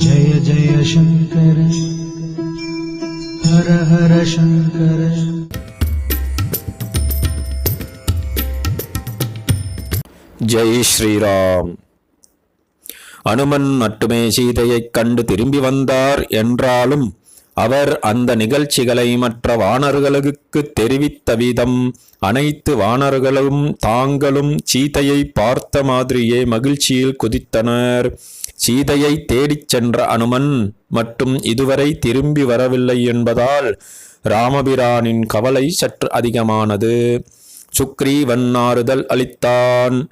जय जय शंकर हर हर शंकर. ஜெய் ஸ்ரீராம். அனுமன் மட்டுமே சீதையைக் கண்டு திரும்பி வந்தார் என்றாலும் அவர் அந்த நிகழ்ச்சிகளை மற்ற வானர்களுக்கு தெரிவித்த விதம் அனைத்து வானர்களும் தாங்களும் சீதையை பார்த்த மாதிரியே மகிழ்ச்சியில் குதித்தனர். சீதையை தேடிச் சென்ற அனுமன் மட்டும் இதுவரை திரும்பி வரவில்லை என்பதால் ராமபிரானின் கவலை சற்று அதிகமானது. சுக்ரீவன் ஆறுதல் அளித்தான்.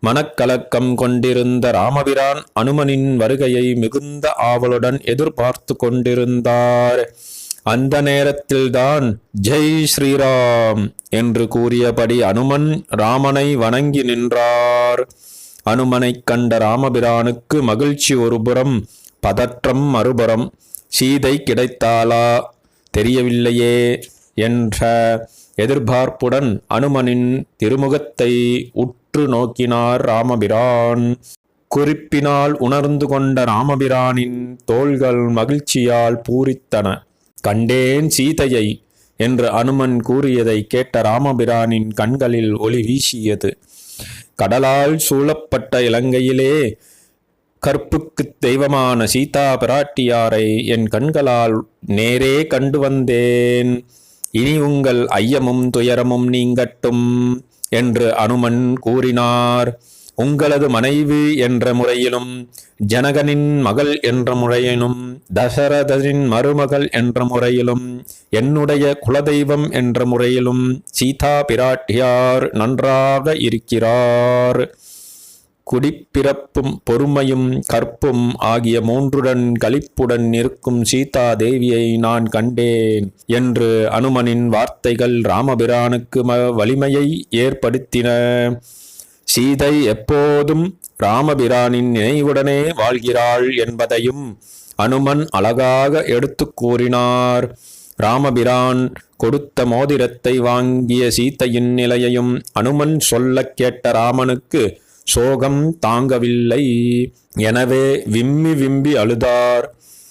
மனக்கலக்கம் கொண்டிருந்த ராமபிரான் அனுமனின் வருகையை மிகுந்த ஆவலுடன் எதிர்பார்த்து கொண்டிருந்தார். அந்த நேரத்தில்தான் ஜெய் ஸ்ரீராம் என்று கூறியபடி அனுமன் ராமனை வணங்கி நின்றார். அனுமனைக் கண்ட ராமபிரானுக்கு மகிழ்ச்சி ஒருபுறம், பதற்றம் மறுபுறம். சீதை கிடைத்தாளா தெரியவில்லையே என்ற எதிர்பார்ப்புடன் அனுமனின் திருமுகத்தை உற்று நோக்கினார் ராமபிரான். குறிப்பினால் உணர்ந்து கொண்ட ராமபிரானின் தோள்கள் மகிழ்ச்சியால் பூரித்தன. கண்டேன் சீதையை என்று அனுமன் கூறியதை கேட்ட ராமபிரானின் கண்களில் ஒளி வீசியது. கடலால் சூழப்பட்ட இலங்கையிலே கற்புக்குத் தெய்வமான சீதா பிராட்டியாரை என் கண்களால் நேரே கண்டு வந்தேன். இனி உங்கள் ஐயமும் துயரமும் நீங்கட்டும் என்று அனுமன் கூறினார். உங்களது மனைவி என்ற முறையிலும், ஜனகனின் மகள் என்ற முறையிலும், தசரதனின் மருமகள் என்ற முறையிலும், என்னுடைய குலதெய்வம் என்ற முறையிலும் சீதா பிராட்டியார் நன்றாக இருக்கிறார். குடிப்பிறப்பும் பொறுமையும் கற்பும் ஆகிய மூன்றுடன் களிப்புடன் இருக்கும் சீதா தேவியை நான் கண்டேன் என்று அனுமனின் வார்த்தைகள் ராமபிரானுக்கு வலிமையை ஏற்படுத்தின. சீதை எப்போதும் ராமபிரானின் நினைவுடனே வாழ்கிறாள் என்பதையும் அனுமன் அழகாக எடுத்து கூறினார். ராமபிரான் கொடுத்த மோதிரத்தை வாங்கிய சீதையின் நிலையையும் அனுமன் சொல்ல கேட்ட ராமனுக்கு சோகம் தாங்கவில்லை. எனவே விம்மி விம்பி அழுதார்.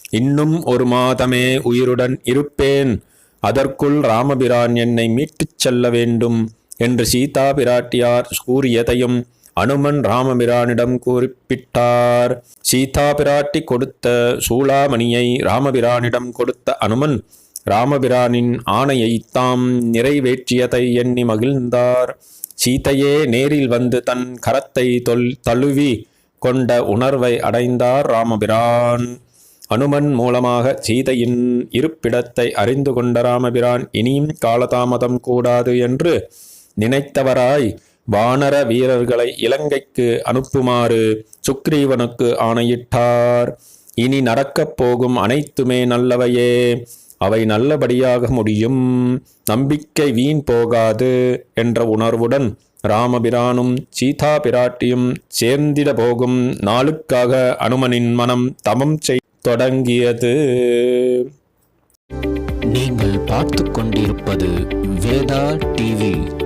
இன்னும் ஒரு மாதமே உயிருடன் இருப்பேன், அதற்குள் ராமபிரான் என்னை மீட்டுச் செல்ல வேண்டும் என்று சீதா பிராட்டியார் கூறியதையும் அனுமன் ராமபிரானிடம் குறிப்பிட்டார். சீதா பிராட்டி கொடுத்த சூளாமணியை ராமபிரானிடம் கொடுத்த அனுமன் ராமபிரானின் ஆணையை தாம் நிறைவேற்றியதை எண்ணி மகிழ்ந்தார். சீதையே நேரில் வந்து தன் கரத்தை தழுவி கொண்ட உணர்வை அடைந்தார் ராமபிரான். அனுமன் மூலமாக சீதையின் இருப்பிடத்தை அறிந்து கொண்ட ராமபிரான் இனியும் காலதாமதம் கூடாது என்று நினைத்தவராய் வானர வீரர்களை இலங்கைக்கு அனுப்புமாறு சுக்ரீவனுக்கு ஆணையிட்டார். இனி நடக்கப் போகும் அனைத்துமே நல்லவையே, அவை நல்லபடியாக முடியும், நம்பிக்கை வீண் போகாது என்ற உணர்வுடன் ராமபிரானும் சீதா பிராட்டியும் சேர்ந்திட போகும் நாளுக்காக அனுமனின் மனம் தமம் தொடங்கியது. நீங்கள் பார்த்து கொண்டிருப்பது வேதா டிவி.